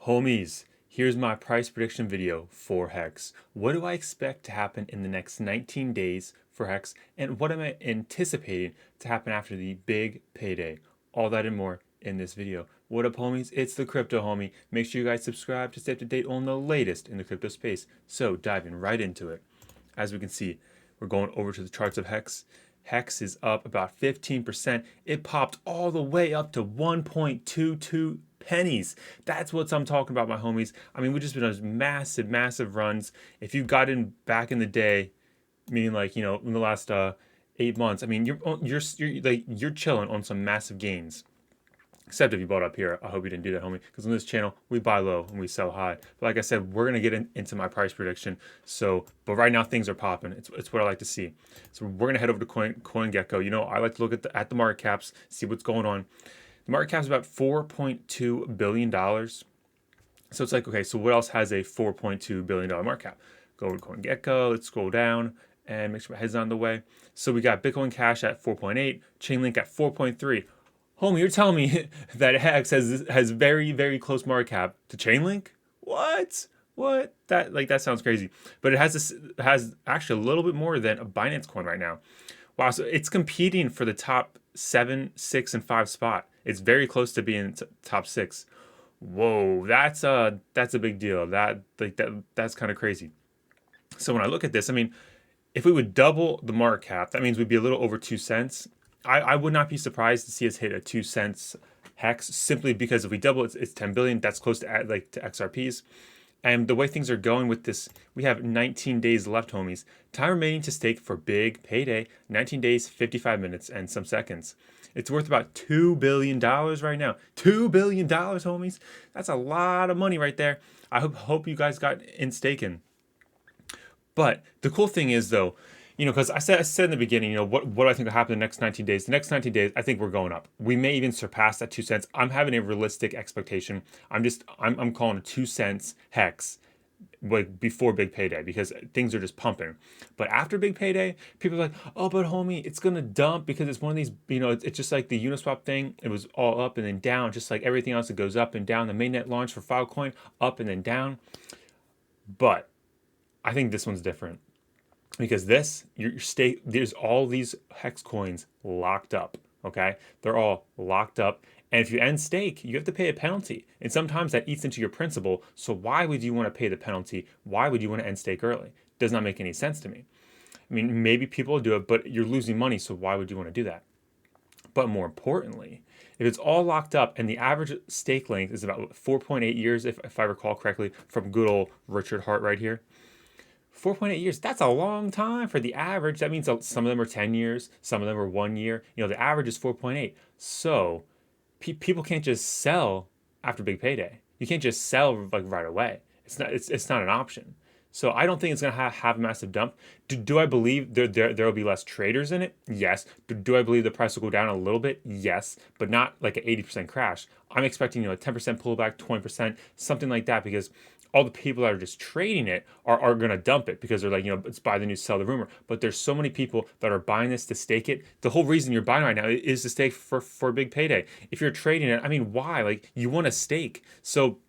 Homies, here's my price prediction video for Hex. What do I expect to happen in the next 19 days for Hex, and what am I anticipating to happen after the big payday? All that and more in this video. What up, homies? It's the Crypto Homie. Make sure you guys subscribe to stay up to date on the latest in the crypto space. So, diving right into it. As we can see, we're going over to the charts of Hex. Hex is up about 15%. It popped all the way up to 1.22 pennies. That's what I'm talking about, my homies. I mean, we've just been on massive runs. If you got in back in the day, meaning like, in the last 8 months, I mean, you're chilling on some massive gains. Except if you bought up here. I hope you didn't do that, homie. Because on this channel, we buy low and we sell high. But like I said, we're going to get into my price prediction. But right now, things are popping. It's what I like to see. So we're going to head over to CoinGecko. I like to look at the market caps, see what's going on. The market cap is about $4.2 billion. So it's like, okay, so what else has a $4.2 billion market cap? Go over to CoinGecko. Let's scroll down and make sure my head's on the way. So we got Bitcoin Cash at 4.8, Chainlink at 4.3. Homie, you're telling me that Hex has very close market cap to Chainlink? What? That sounds crazy. But it has actually a little bit more than a Binance coin right now. Wow, so it's competing for the top 7, 6, and 5 spot. It's very close to being top 6. Whoa, that's a big deal. That's kind of crazy. So when I look at this, I mean, if we would double the market cap, that means we'd be a little over 2 cents. I would not be surprised to see us hit a 2 cents Hex, simply because if we double it's 10 billion. That's close to XRPs. And the way things are going with this, we have 19 days left, homies. Time remaining to stake for big payday, 19 days, 55 minutes, and some seconds. It's worth about $2 billion right now. $2 billion, homies. That's a lot of money right there. I hope you guys got in staking. But the cool thing is, though, because I said in the beginning, what do I think will happen in the next 19 days? The next 19 days, I think we're going up. We may even surpass that 2 cents. I'm having a realistic expectation. I'm calling it 2 cents Hex, like before big payday, because things are just pumping. But after big payday, people are like, oh, but homie, it's gonna dump because it's one of these, it's just like the Uniswap thing. It was all up and then down, just like everything else. It goes up and down. The mainnet launch for Filecoin, up and then down. But I think this one's different. Because there's all these Hex coins locked up, okay? They're all locked up. And if you end stake, you have to pay a penalty. And sometimes that eats into your principal. So why would you want to pay the penalty? Why would you want to end stake early? Does not make any sense to me. I mean, maybe people will do it, but you're losing money, so why would you want to do that? But more importantly, if it's all locked up and the average stake length is about 4.8 years, if I recall correctly, from good old Richard Hart right here, 4.8 years, that's a long time for the average. That means some of them are 10 years, some of them are 1 year. The average is 4.8. So people can't just sell after big payday. You can't just sell like right away. It's not an option. So I don't think it's going to have a massive dump. Do I believe there will be less traders in it? Yes. Do I believe the price will go down a little bit? Yes, but not like an 80% crash. I'm expecting a 10% pullback, 20%, something like that, because all the people that are just trading it are going to dump it because they're like, it's buy the news, sell the rumor. But there's so many people that are buying this to stake it. The whole reason you're buying right now is to stake for big payday. If you're trading it, I mean, why? Like, you want to stake. So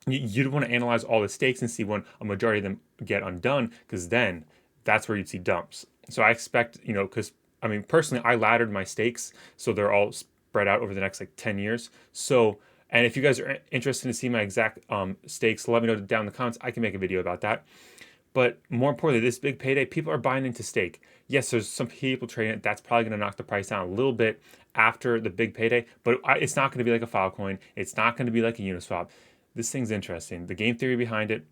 you'd want to analyze all the stakes and see when a majority of them get undone, because then that's where you'd see dumps. So I expect, because, I mean, personally, I laddered my stakes, so they're all spread out over the next, 10 years. So, and if you guys are interested to see my exact stakes, let me know down in the comments. I can make a video about that. But more importantly, this big payday, people are buying into stake. Yes, there's some people trading it. That's probably going to knock the price down a little bit after the big payday. But it's not going to be like a Filecoin. It's not going to be like a Uniswap. This thing's interesting. The game theory behind it.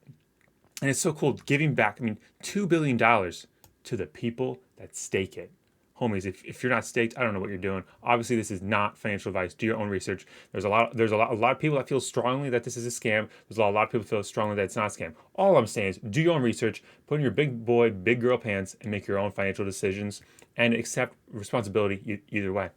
And it's so cool giving back, I mean, $2 billion to the people that stake it. Homies, if you're not staked, I don't know what you're doing. Obviously, this is not financial advice. Do your own research. There's a lot of people that feel strongly that this is a scam. There's a lot of people that feel strongly that it's not a scam. All I'm saying is do your own research, put in your big boy, big girl pants, and make your own financial decisions and accept responsibility either way.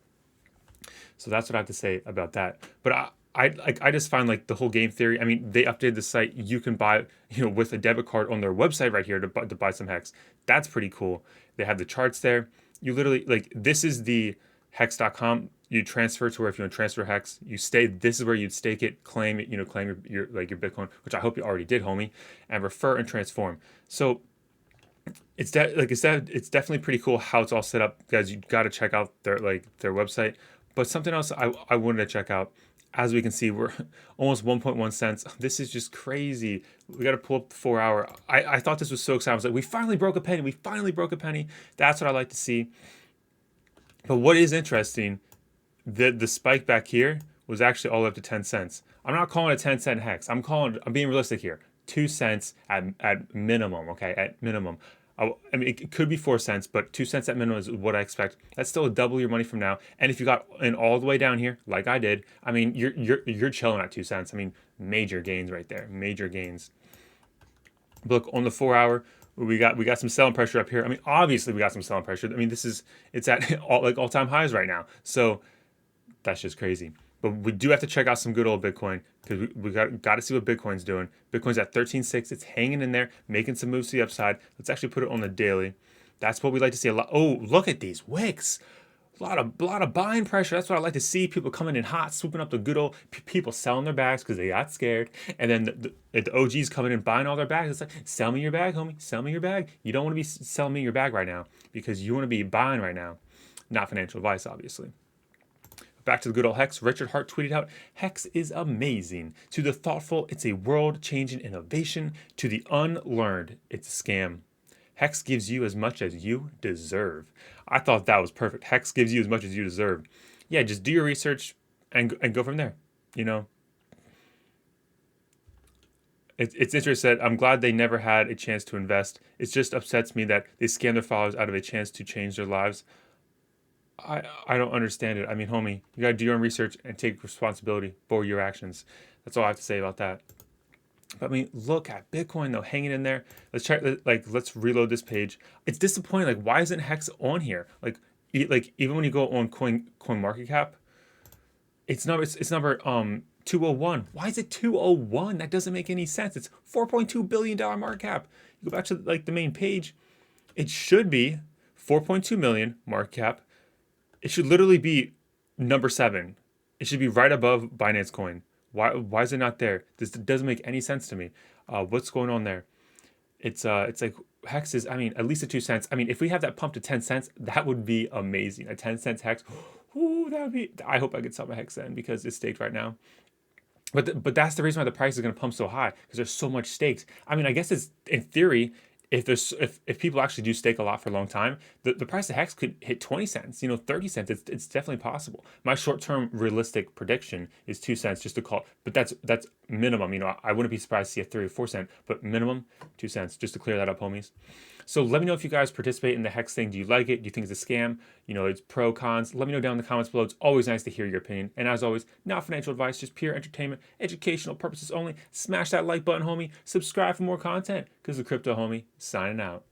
So that's what I have to say about that. But I just find like the whole game theory. I mean, they updated the site. You can buy, with a debit card on their website right here to buy some Hex. That's pretty cool. They have the charts there. You literally, like, this is the Hex.com you transfer to where if you want to transfer Hex, you stay. This is where you'd stake it, claim it, claim your like your Bitcoin, which I hope you already did, homie, and refer and transform. So it's it's definitely pretty cool how it's all set up, guys. You got to check out their website. But something else I wanted to check out. As we can see, we're almost 1.1 cents. This is just crazy. We got to pull up the 4 hour. I thought this was so exciting. I was like, we finally broke a penny. We finally broke a penny. That's what I like to see. But what is interesting, the spike back here was actually all up to 10 cents. I'm not calling it a 10-cent hex. I'm being realistic here. 2 cents at minimum, okay? At minimum. I mean, it could be 4 cents, but 2 cents at minimum is what I expect. That's still double your money from now. And if you got in all the way down here, like I did, I mean, you're chilling at 2 cents. I mean, major gains right there, major gains. Look, on the 4 hour, we got some selling pressure up here. I mean, obviously we got some selling pressure. I mean, it's at all-time highs right now. So that's just crazy. But we do have to check out some good old Bitcoin, because we got to see what Bitcoin's doing. Bitcoin's at 13.6. It's hanging in there, making some moves to the upside. Let's actually put it on the daily. That's what we like to see a lot. Oh, look at these wicks. A lot of buying pressure. That's what I like to see. People coming in hot, swooping up the good old people selling their bags because they got scared. And then the OGs coming in buying all their bags. It's like, sell me your bag, homie. Sell me your bag. You don't want to be selling me your bag right now, because you want to be buying right now. Not financial advice, obviously. Back to the good old Hex. Richard Hart tweeted out, Hex is amazing. To the thoughtful, it's a world-changing innovation. To the unlearned, it's a scam. Hex gives you as much as you deserve. I thought that was perfect. Hex gives you as much as you deserve. Yeah, just do your research and go from there. It's interesting. I'm glad they never had a chance to invest. It just upsets me that they scam their followers out of a chance to change their lives. I don't understand it. I mean, homie, you gotta do your own research and take responsibility for your actions. That's all I have to say about that. But I mean, look at Bitcoin though, hanging in there. Let's try. Let's reload this page. It's disappointing. Like, why isn't Hex on here? Like even when you go on CoinMarketCap, it's number 201. Why is it 201? That doesn't make any sense. It's $4.2 billion market cap. You go back to the main page, it should be 4.2 million market cap. It should literally be number 7. It should be right above Binance Coin. Why is it not there? This doesn't make any sense to me. What's going on there? It's like Hex is, I mean, at least at 2 cents. I mean, if we have that pump to 10 cents, that would be amazing. A 10 cents Hex. Ooh, that would be, I hope I could sell my Hex then, because it's staked right now. But that's the reason why the price is going to pump so high, because there's so much staked. I mean, I guess it's, in theory, if people actually do stake a lot for a long time, the price of Hex could hit 20 cents, 30 cents. It's definitely possible. My short-term realistic prediction is 2 cents, just to call, but that's minimum. I wouldn't be surprised to see a 3 or 4 cent, but minimum 2 cents, just to clear that up, homies. So let me know if you guys participate in the Hex thing. Do you like it? Do you think it's a scam? It's pro, cons. Let me know down in the comments below. It's always nice to hear your opinion. And as always, not financial advice, just pure entertainment, educational purposes only. Smash that like button, homie. Subscribe for more content, because the crypto homie signing out.